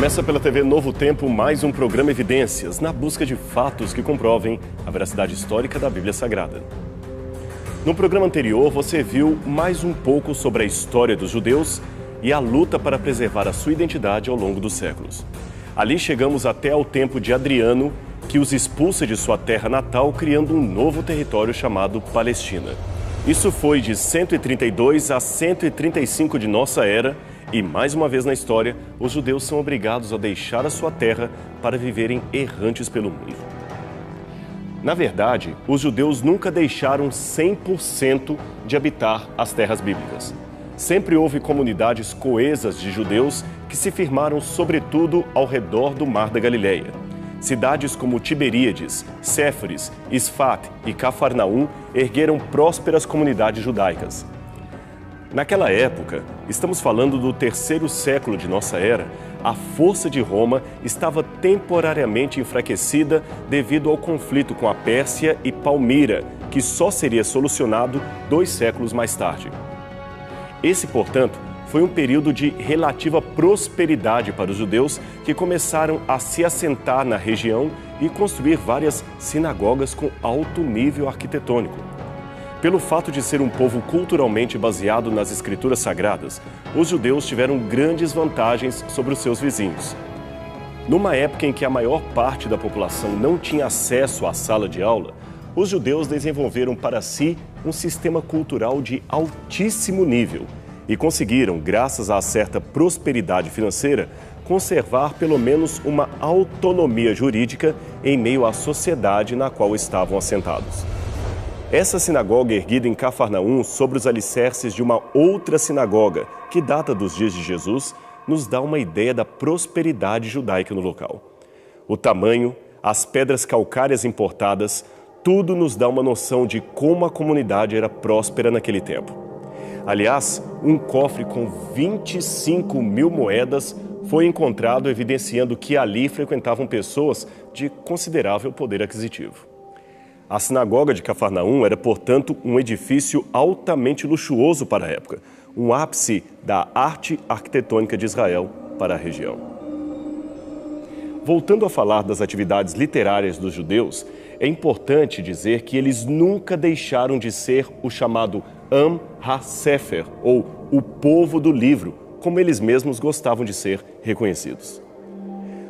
Começa pela TV Novo Tempo mais um programa Evidências, na busca de fatos que comprovem a veracidade histórica da Bíblia Sagrada. No programa anterior, você viu mais um pouco sobre a história dos judeus e a luta para preservar a sua identidade ao longo dos séculos. Ali chegamos até ao tempo de Adriano, que os expulsa de sua terra natal, criando um novo território chamado Palestina. Isso foi de 132 a 135 de nossa era, e mais uma vez na história, os judeus são obrigados a deixar a sua terra para viverem errantes pelo mundo. Na verdade, os judeus nunca deixaram 100% de habitar as terras bíblicas. Sempre houve comunidades coesas de judeus que se firmaram sobretudo ao redor do Mar da Galileia. Cidades como Tiberíades, Séforis, Isfat e Cafarnaum ergueram prósperas comunidades judaicas. Naquela época, estamos falando do terceiro século de nossa era, a força de Roma estava temporariamente enfraquecida devido ao conflito com a Pérsia e Palmira, que só seria solucionado 2 séculos mais tarde. Esse, portanto, foi um período de relativa prosperidade para os judeus que começaram a se assentar na região e construir várias sinagogas com alto nível arquitetônico. Pelo fato de ser um povo culturalmente baseado nas escrituras sagradas, os judeus tiveram grandes vantagens sobre os seus vizinhos. Numa época em que a maior parte da população não tinha acesso à sala de aula, os judeus desenvolveram para si um sistema cultural de altíssimo nível e conseguiram, graças a certa prosperidade financeira, conservar pelo menos uma autonomia jurídica em meio à sociedade na qual estavam assentados. Essa sinagoga erguida em Cafarnaum sobre os alicerces de uma outra sinagoga, que data dos dias de Jesus, nos dá uma ideia da prosperidade judaica no local. O tamanho, as pedras calcárias importadas, tudo nos dá uma noção de como a comunidade era próspera naquele tempo. Aliás, um cofre com 25 mil moedas foi encontrado, evidenciando que ali frequentavam pessoas de considerável poder aquisitivo. A sinagoga de Cafarnaum era, portanto, um edifício altamente luxuoso para a época, um ápice da arte arquitetônica de Israel para a região. Voltando a falar das atividades literárias dos judeus, é importante dizer que eles nunca deixaram de ser o chamado Am HaSefer, ou o povo do livro, como eles mesmos gostavam de ser reconhecidos.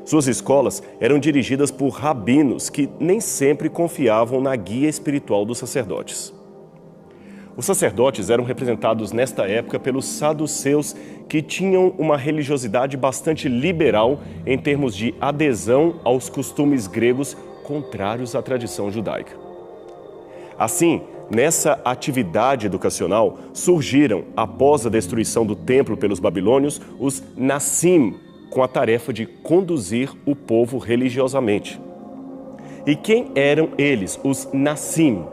Suas escolas eram dirigidas por rabinos que nem sempre confiavam na guia espiritual dos sacerdotes. Os sacerdotes eram representados nesta época pelos saduceus, que tinham uma religiosidade bastante liberal em termos de adesão aos costumes gregos contrários à tradição judaica. Assim, nessa atividade educacional surgiram, após a destruição do templo pelos babilônios, os Nassim, com a tarefa de conduzir o povo religiosamente. E quem eram eles, os Nassim?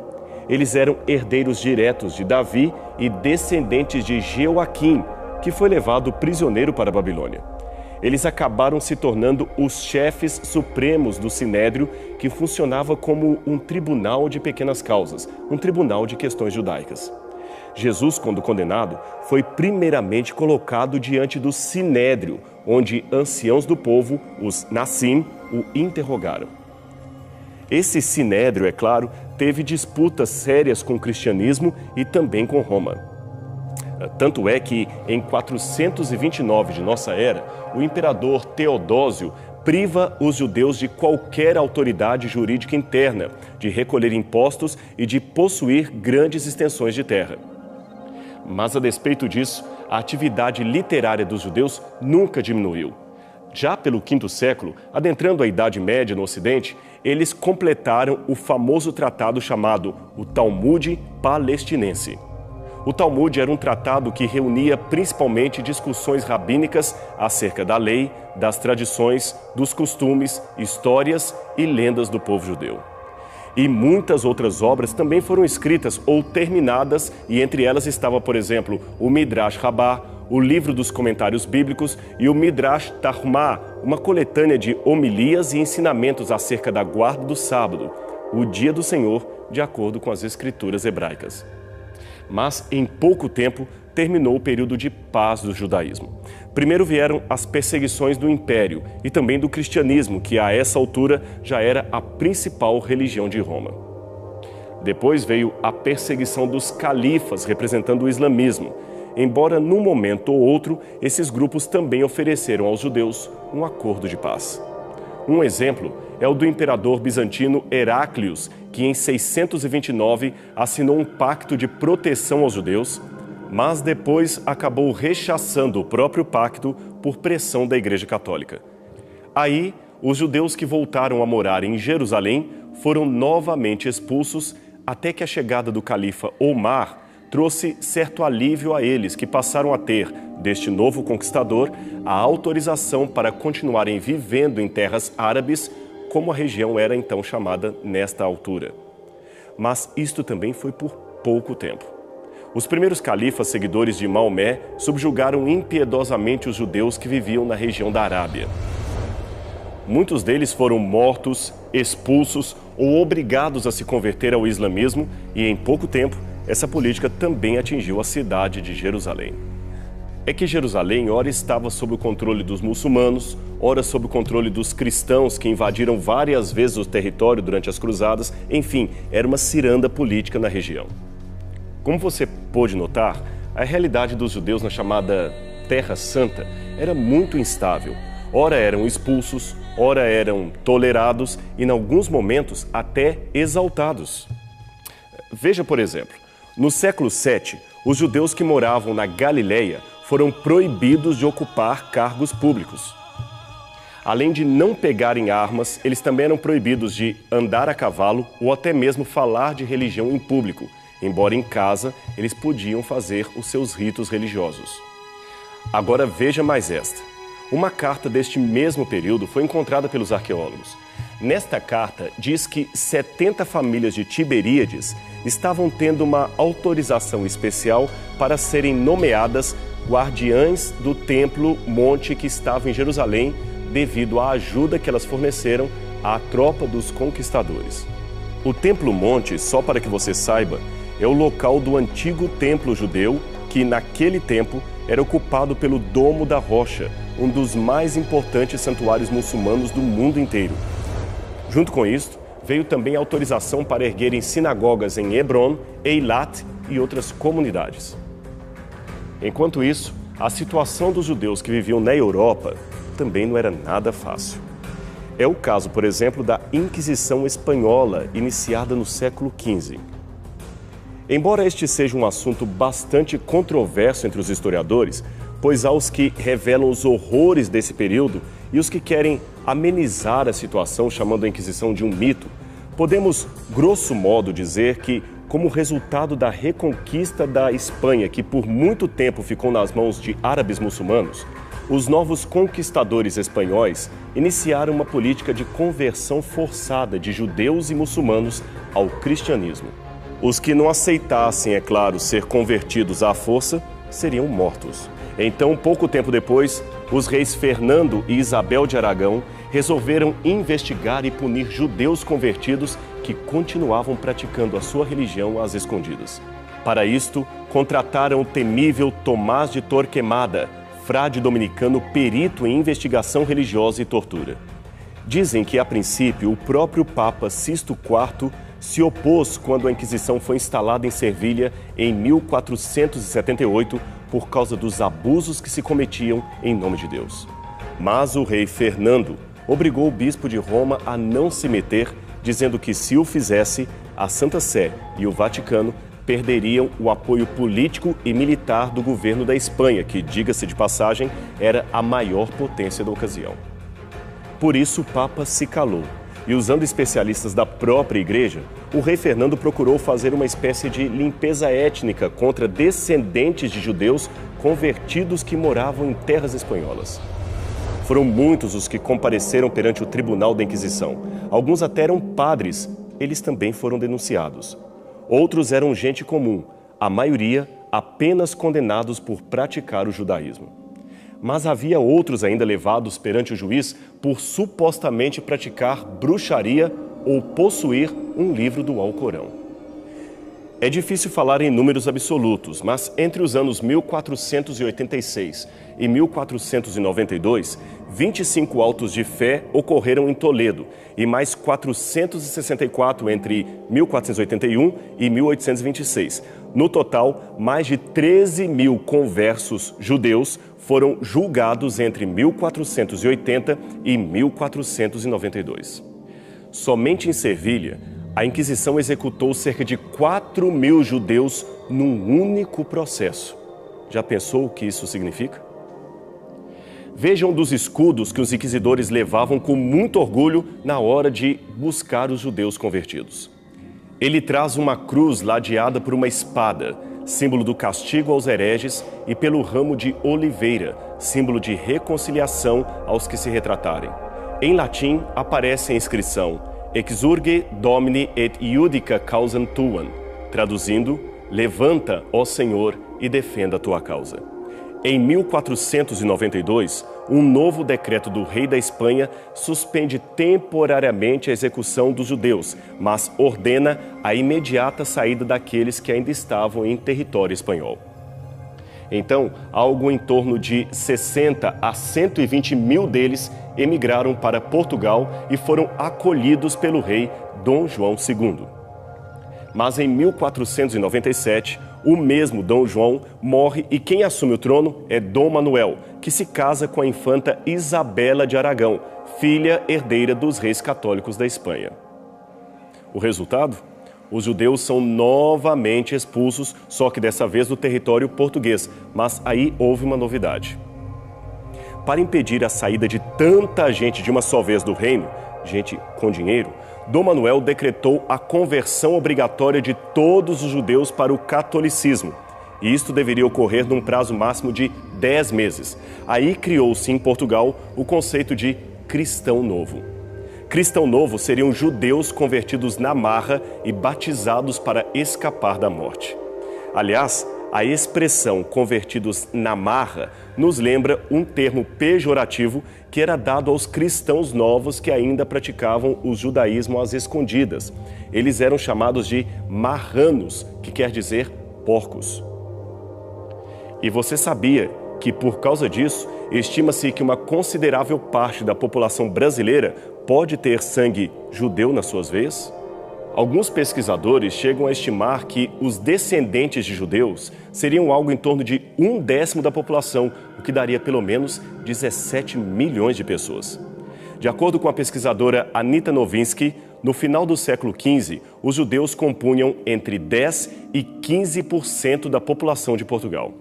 Eles eram herdeiros diretos de Davi e descendentes de Jeoaquim, que foi levado prisioneiro para a Babilônia. Eles acabaram se tornando os chefes supremos do Sinédrio, que funcionava como um tribunal de pequenas causas, um tribunal de questões judaicas. Jesus, quando condenado, foi primeiramente colocado diante do Sinédrio, onde anciãos do povo, os Nassim, o interrogaram. Esse Sinédrio, é claro, teve disputas sérias com o cristianismo e também com Roma. Tanto é que, em 429 de nossa era, o imperador Teodósio priva os judeus de qualquer autoridade jurídica interna, de recolher impostos e de possuir grandes extensões de terra. Mas, a despeito disso, a atividade literária dos judeus nunca diminuiu. Já pelo V século, adentrando a Idade Média no Ocidente, eles completaram o famoso tratado chamado o Talmud Palestinense. O Talmud era um tratado que reunia principalmente discussões rabínicas acerca da lei, das tradições, dos costumes, histórias e lendas do povo judeu. E muitas outras obras também foram escritas ou terminadas, e entre elas estava, por exemplo, o Midrash Rabbah, o livro dos comentários bíblicos, e o Midrash Tarhumá, uma coletânea de homilias e ensinamentos acerca da guarda do sábado, o dia do Senhor, de acordo com as escrituras hebraicas. Mas, em pouco tempo, terminou o período de paz do judaísmo. Primeiro vieram as perseguições do Império e também do cristianismo, que a essa altura já era a principal religião de Roma. Depois veio a perseguição dos califas, representando o islamismo, embora num momento ou outro esses grupos também ofereceram aos judeus um acordo de paz. Um exemplo é o do imperador bizantino Heráclius, que em 629 assinou um pacto de proteção aos judeus, mas depois acabou rechaçando o próprio pacto por pressão da Igreja Católica. Aí, os judeus que voltaram a morar em Jerusalém foram novamente expulsos até que a chegada do califa Omar trouxe certo alívio a eles, que passaram a ter, deste novo conquistador, a autorização para continuarem vivendo em terras árabes, como a região era então chamada nesta altura. Mas isto também foi por pouco tempo. Os primeiros califas seguidores de Maomé subjugaram impiedosamente os judeus que viviam na região da Arábia. Muitos deles foram mortos, expulsos ou obrigados a se converter ao islamismo e, em pouco tempo, essa política também atingiu a cidade de Jerusalém. É que Jerusalém ora estava sob o controle dos muçulmanos, ora sob o controle dos cristãos que invadiram várias vezes o território durante as cruzadas, enfim, era uma ciranda política na região. Como você pôde notar, a realidade dos judeus na chamada Terra Santa era muito instável. Ora eram expulsos, ora eram tolerados e, em alguns momentos, até exaltados. Veja, por exemplo, no século VII, os judeus que moravam na Galileia foram proibidos de ocupar cargos públicos. Além de não pegarem armas, eles também eram proibidos de andar a cavalo ou até mesmo falar de religião em público, embora em casa eles podiam fazer os seus ritos religiosos. Agora veja mais esta. Uma carta deste mesmo período foi encontrada pelos arqueólogos. Nesta carta diz que 70 famílias de Tiberíades estavam tendo uma autorização especial para serem nomeadas guardiães do Templo Monte que estava em Jerusalém devido à ajuda que elas forneceram à tropa dos conquistadores. O Templo Monte, só para que você saiba, é o local do antigo templo judeu que, naquele tempo, era ocupado pelo Domo da Rocha, um dos mais importantes santuários muçulmanos do mundo inteiro. Junto com isto, veio também a autorização para erguerem sinagogas em Hebron, Eilat e outras comunidades. Enquanto isso, a situação dos judeus que viviam na Europa também não era nada fácil. É o caso, por exemplo, da Inquisição Espanhola, iniciada no século XV. Embora este seja um assunto bastante controverso entre os historiadores, pois há os que revelam os horrores desse período e os que querem amenizar a situação chamando a Inquisição de um mito, podemos, grosso modo, dizer que, como resultado da reconquista da Espanha, que por muito tempo ficou nas mãos de árabes muçulmanos, os novos conquistadores espanhóis iniciaram uma política de conversão forçada de judeus e muçulmanos ao cristianismo. Os que não aceitassem, é claro, ser convertidos à força, seriam mortos. Então, pouco tempo depois, os reis Fernando e Isabel de Aragão resolveram investigar e punir judeus convertidos que continuavam praticando a sua religião às escondidas. Para isto, contrataram o temível Tomás de Torquemada, frade dominicano perito em investigação religiosa e tortura. Dizem que, a princípio, o próprio Papa Sisto IV se opôs quando a Inquisição foi instalada em Servilha em 1478 por causa dos abusos que se cometiam em nome de Deus. Mas o rei Fernando obrigou o bispo de Roma a não se meter, dizendo que, se o fizesse, a Santa Sé e o Vaticano perderiam o apoio político e militar do governo da Espanha, que, diga-se de passagem, era a maior potência da ocasião. Por isso, o Papa se calou. E, usando especialistas da própria igreja, o rei Fernando procurou fazer uma espécie de limpeza étnica contra descendentes de judeus convertidos que moravam em terras espanholas. Foram muitos os que compareceram perante o tribunal da Inquisição. Alguns até eram padres, eles também foram denunciados. Outros eram gente comum, a maioria apenas condenados por praticar o judaísmo. Mas havia outros ainda levados perante o juiz por supostamente praticar bruxaria ou possuir um livro do Alcorão. É difícil falar em números absolutos, mas entre os anos 1486 e 1492, 25 autos de fé ocorreram em Toledo e mais 464 entre 1481 e 1826. No total, mais de 13 mil conversos judeus foram julgados entre 1480 e 1492. Somente em Sevilha, a Inquisição executou cerca de 4 mil judeus num único processo. Já pensou o que isso significa? Vejam dos escudos que os inquisidores levavam com muito orgulho na hora de buscar os judeus convertidos. Ele traz uma cruz ladeada por uma espada, símbolo do castigo aos hereges, e pelo ramo de oliveira, símbolo de reconciliação aos que se retratarem. Em latim, aparece a inscrição Exurge Domini et iudica causam tuam, traduzindo, levanta, ó Senhor, e defenda a tua causa. Em 1492, um novo decreto do rei da Espanha suspende temporariamente a execução dos judeus, mas ordena a imediata saída daqueles que ainda estavam em território espanhol. Então, algo em torno de 60 a 120 mil deles emigraram para Portugal e foram acolhidos pelo rei Dom João II. Mas em 1497, o mesmo Dom João morre e quem assume o trono é Dom Manuel, que se casa com a infanta Isabela de Aragão, filha herdeira dos reis católicos da Espanha. O resultado? Os judeus são novamente expulsos, só que dessa vez do território português, mas aí houve uma novidade. Para impedir a saída de tanta gente de uma só vez do reino, gente com dinheiro, Dom Manuel decretou a conversão obrigatória de todos os judeus para o catolicismo. E isto deveria ocorrer num prazo máximo de 10 meses. Aí criou-se em Portugal o conceito de cristão novo. Cristão novo seriam judeus convertidos na marra e batizados para escapar da morte. Aliás, a expressão convertidos na marra nos lembra um termo pejorativo que era dado aos cristãos novos que ainda praticavam o judaísmo às escondidas. Eles eram chamados de marranos, que quer dizer porcos. E você sabia que, por causa disso, estima-se que uma considerável parte da população brasileira pode ter sangue judeu nas suas veias? Alguns pesquisadores chegam a estimar que os descendentes de judeus seriam algo em torno de 1/10 da população, o que daria pelo menos 17 milhões de pessoas. De acordo com a pesquisadora Anita Nowinski, no final do século XV, os judeus compunham entre 10% e 15% da população de Portugal.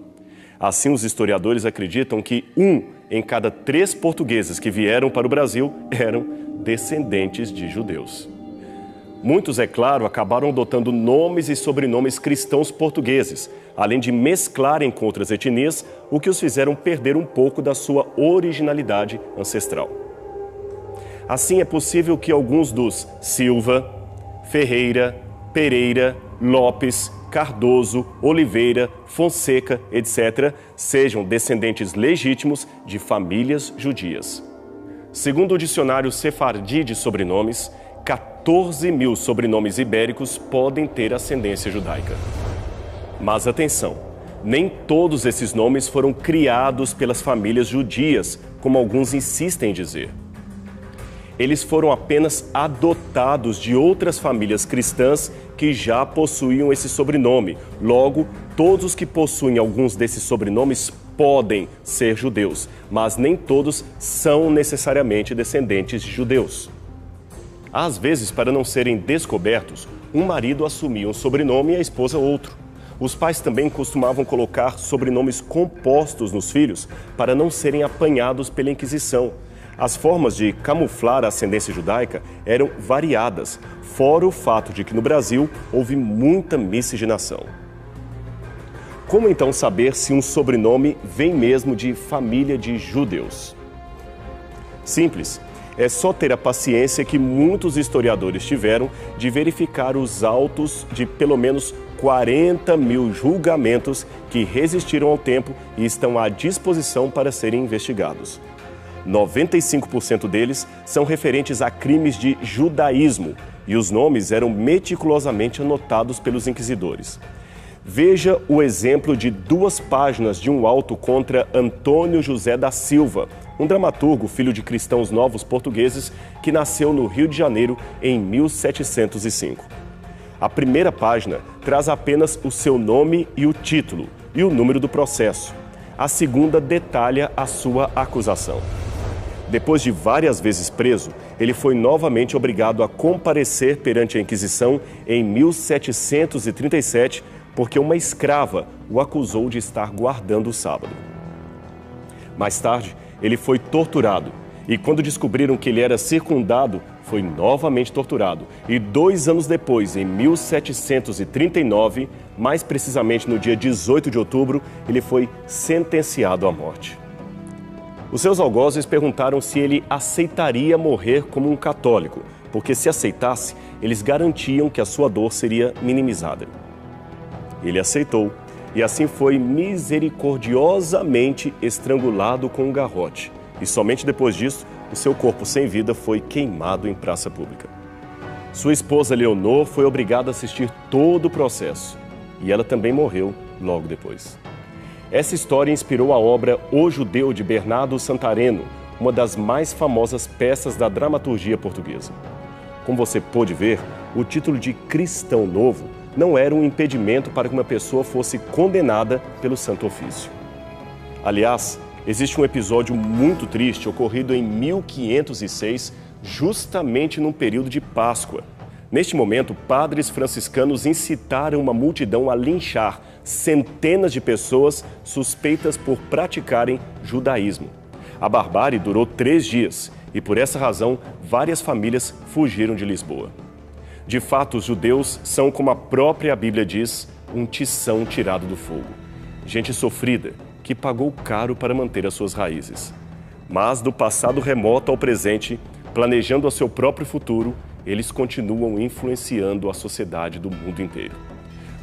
Assim, os historiadores acreditam que 1 em cada 3 portugueses que vieram para o Brasil eram descendentes de judeus. Muitos, é claro, acabaram adotando nomes e sobrenomes cristãos portugueses, além de mesclarem com outras etnias, o que os fizeram perder um pouco da sua originalidade ancestral. Assim, é possível que alguns dos Silva, Ferreira, Pereira, Lopes, Cardoso, Oliveira, Fonseca, etc., sejam descendentes legítimos de famílias judias. Segundo o dicionário Sefardi de sobrenomes, 14 mil sobrenomes ibéricos podem ter ascendência judaica. Mas atenção, nem todos esses nomes foram criados pelas famílias judias, como alguns insistem em dizer. Eles foram apenas adotados de outras famílias cristãs que já possuíam esse sobrenome. Logo, todos os que possuem alguns desses sobrenomes podem ser judeus, mas nem todos são necessariamente descendentes de judeus. Às vezes, para não serem descobertos, um marido assumia um sobrenome e a esposa outro. Os pais também costumavam colocar sobrenomes compostos nos filhos para não serem apanhados pela Inquisição. As formas de camuflar a ascendência judaica eram variadas, fora o fato de que no Brasil houve muita miscigenação. Como então saber se um sobrenome vem mesmo de família de judeus? Simples. É só ter a paciência que muitos historiadores tiveram de verificar os autos de pelo menos 40 mil julgamentos que resistiram ao tempo e estão à disposição para serem investigados. 95% deles são referentes a crimes de judaísmo, e os nomes eram meticulosamente anotados pelos inquisidores. Veja o exemplo de 2 páginas de um auto contra Antônio José da Silva, um dramaturgo filho de cristãos novos portugueses que nasceu no Rio de Janeiro em 1705. A primeira página traz apenas o seu nome e o título e o número do processo. A segunda detalha a sua acusação. Depois de várias vezes preso, ele foi novamente obrigado a comparecer perante a Inquisição em 1737, porque uma escrava o acusou de estar guardando o sábado. Mais tarde, ele foi torturado e, quando descobriram que ele era circundado, foi novamente torturado. E 2 anos depois, em 1739, mais precisamente no dia 18 de outubro, ele foi sentenciado à morte. Os seus algozes perguntaram se ele aceitaria morrer como um católico, porque se aceitasse, eles garantiam que a sua dor seria minimizada. Ele aceitou e assim foi misericordiosamente estrangulado com um garrote. E somente depois disso, o seu corpo sem vida foi queimado em praça pública. Sua esposa Leonor foi obrigada a assistir todo o processo e ela também morreu logo depois. Essa história inspirou a obra O Judeu, de Bernardo Santareno, uma das mais famosas peças da dramaturgia portuguesa. Como você pôde ver, o título de Cristão Novo não era um impedimento para que uma pessoa fosse condenada pelo Santo Ofício. Aliás, existe um episódio muito triste ocorrido em 1506, justamente num período de Páscoa. Neste momento, padres franciscanos incitaram uma multidão a linchar centenas de pessoas suspeitas por praticarem judaísmo. A barbárie durou 3 dias e, por essa razão, várias famílias fugiram de Lisboa. De fato, os judeus são, como a própria Bíblia diz, um tição tirado do fogo. Gente sofrida, que pagou caro para manter as suas raízes. Mas, do passado remoto ao presente, planejando o seu próprio futuro, eles continuam influenciando a sociedade do mundo inteiro.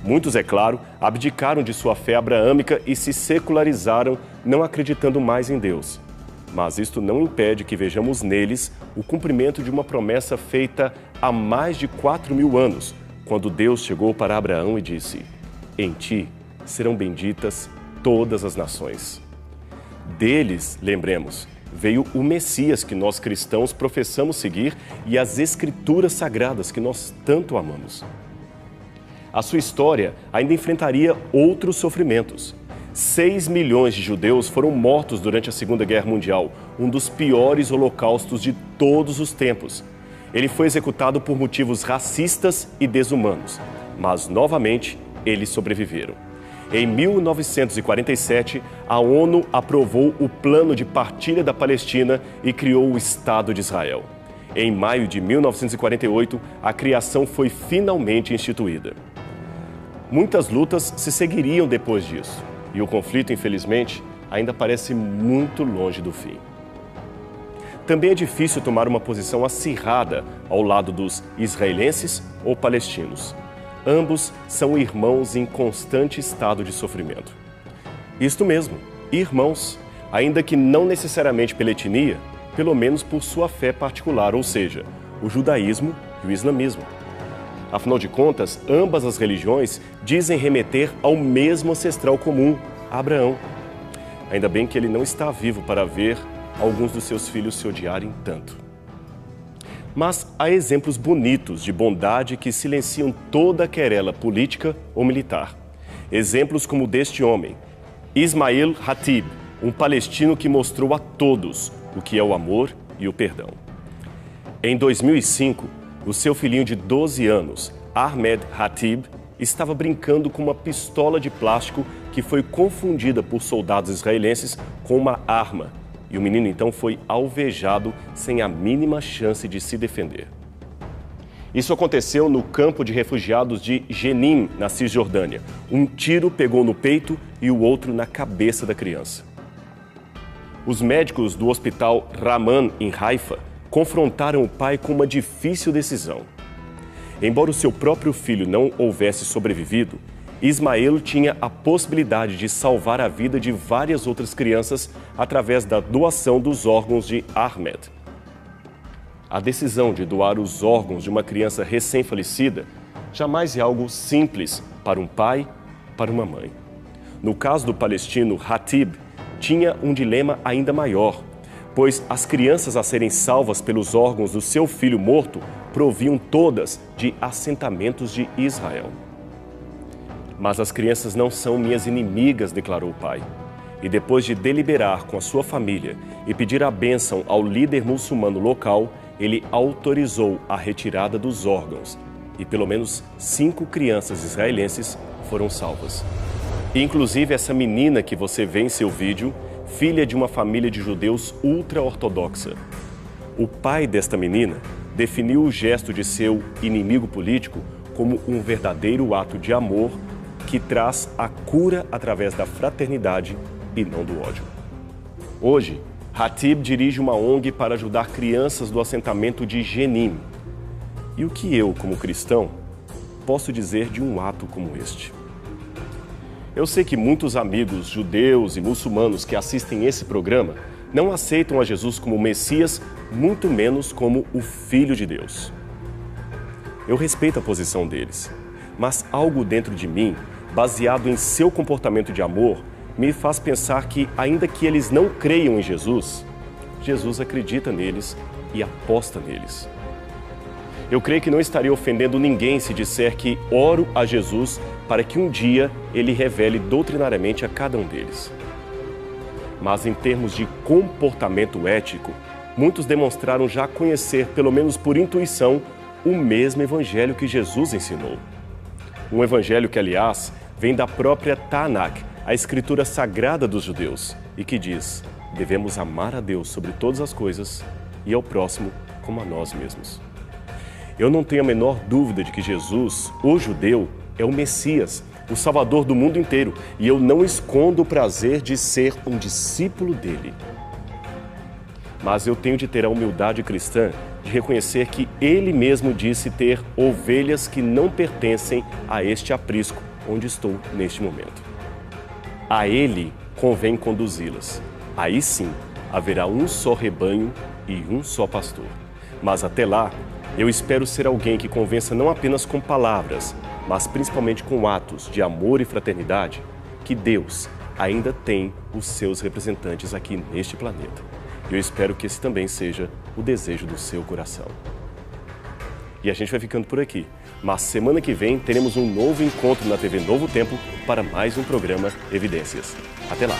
Muitos, é claro, abdicaram de sua fé abraâmica e se secularizaram, não acreditando mais em Deus. Mas isto não impede que vejamos neles o cumprimento de uma promessa feita há mais de 4.000 anos, quando Deus chegou para Abraão e disse: "Em ti serão benditas todas as nações." Deles, lembremos, veio o Messias que nós cristãos professamos seguir e as Escrituras Sagradas que nós tanto amamos. A sua história ainda enfrentaria outros sofrimentos. 6 milhões de judeus foram mortos durante a Segunda Guerra Mundial, um dos piores holocaustos de todos os tempos. Ele foi executado por motivos racistas e desumanos, mas novamente eles sobreviveram. Em 1947, a ONU aprovou o Plano de Partilha da Palestina e criou o Estado de Israel. Em maio de 1948, a criação foi finalmente instituída. Muitas lutas se seguiriam depois disso, e o conflito, infelizmente, ainda parece muito longe do fim. Também é difícil tomar uma posição acirrada ao lado dos israelenses ou palestinos. Ambos são irmãos em constante estado de sofrimento. Isto mesmo, irmãos, ainda que não necessariamente pela etnia, pelo menos por sua fé particular, ou seja, o judaísmo e o islamismo. Afinal de contas, ambas as religiões dizem remeter ao mesmo ancestral comum, Abraão. Ainda bem que ele não está vivo para ver alguns dos seus filhos se odiarem tanto. Mas há exemplos bonitos de bondade que silenciam toda a querela política ou militar. Exemplos como o deste homem, Ismail Hatib, um palestino que mostrou a todos o que é o amor e o perdão. Em 2005, o seu filhinho de 12 anos, Ahmed Hatib, estava brincando com uma pistola de plástico que foi confundida por soldados israelenses com uma arma. E o menino então foi alvejado sem a mínima chance de se defender. Isso aconteceu no campo de refugiados de Jenin, na Cisjordânia. Um tiro pegou no peito e o outro na cabeça da criança. Os médicos do hospital Raman, em Haifa, confrontaram o pai com uma difícil decisão. Embora o seu próprio filho não houvesse sobrevivido, Ismael tinha a possibilidade de salvar a vida de várias outras crianças através da doação dos órgãos de Ahmed. A decisão de doar os órgãos de uma criança recém-falecida jamais é algo simples para um pai, para uma mãe. No caso do palestino Hatib, tinha um dilema ainda maior, pois as crianças a serem salvas pelos órgãos do seu filho morto provinham todas de assentamentos de Israel. Mas as crianças não são minhas inimigas, declarou o pai. E depois de deliberar com a sua família e pedir a bênção ao líder muçulmano local, ele autorizou a retirada dos órgãos. E pelo menos 5 crianças israelenses foram salvas. Inclusive essa menina que você vê em seu vídeo, filha de uma família de judeus ultra-ortodoxa. O pai desta menina definiu o gesto de seu inimigo político como um verdadeiro ato de amor que traz a cura através da fraternidade e não do ódio. Hoje, Hatib dirige uma ONG para ajudar crianças do assentamento de Jenin. E o que eu, como cristão, posso dizer de um ato como este? Eu sei que muitos amigos judeus e muçulmanos que assistem esse programa não aceitam a Jesus como Messias, muito menos como o Filho de Deus. Eu respeito a posição deles, mas algo dentro de mim, baseado em seu comportamento de amor, me faz pensar que, ainda que eles não creiam em Jesus, Jesus acredita neles e aposta neles. Eu creio que não estaria ofendendo ninguém se disser que oro a Jesus para que um dia ele revele doutrinariamente a cada um deles. Mas em termos de comportamento ético, muitos demonstraram já conhecer, pelo menos por intuição, o mesmo evangelho que Jesus ensinou. Um evangelho que, aliás, vem da própria Tanakh, a escritura sagrada dos judeus, e que diz: devemos amar a Deus sobre todas as coisas e ao próximo como a nós mesmos. Eu não tenho a menor dúvida de que Jesus, o judeu, é o Messias, o Salvador do mundo inteiro, e eu não escondo o prazer de ser um discípulo dele. Mas eu tenho de ter a humildade cristã de reconhecer que ele mesmo disse ter ovelhas que não pertencem a este aprisco onde estou neste momento. A ele convém conduzi-las. Aí sim haverá um só rebanho e um só pastor. Mas até lá, eu espero ser alguém que convença não apenas com palavras, mas principalmente com atos de amor e fraternidade, que Deus ainda tem os seus representantes aqui neste planeta. E eu espero que esse também seja o desejo do seu coração. E a gente vai ficando por aqui. Mas semana que vem teremos um novo encontro na TV Novo Tempo para mais um programa Evidências. Até lá!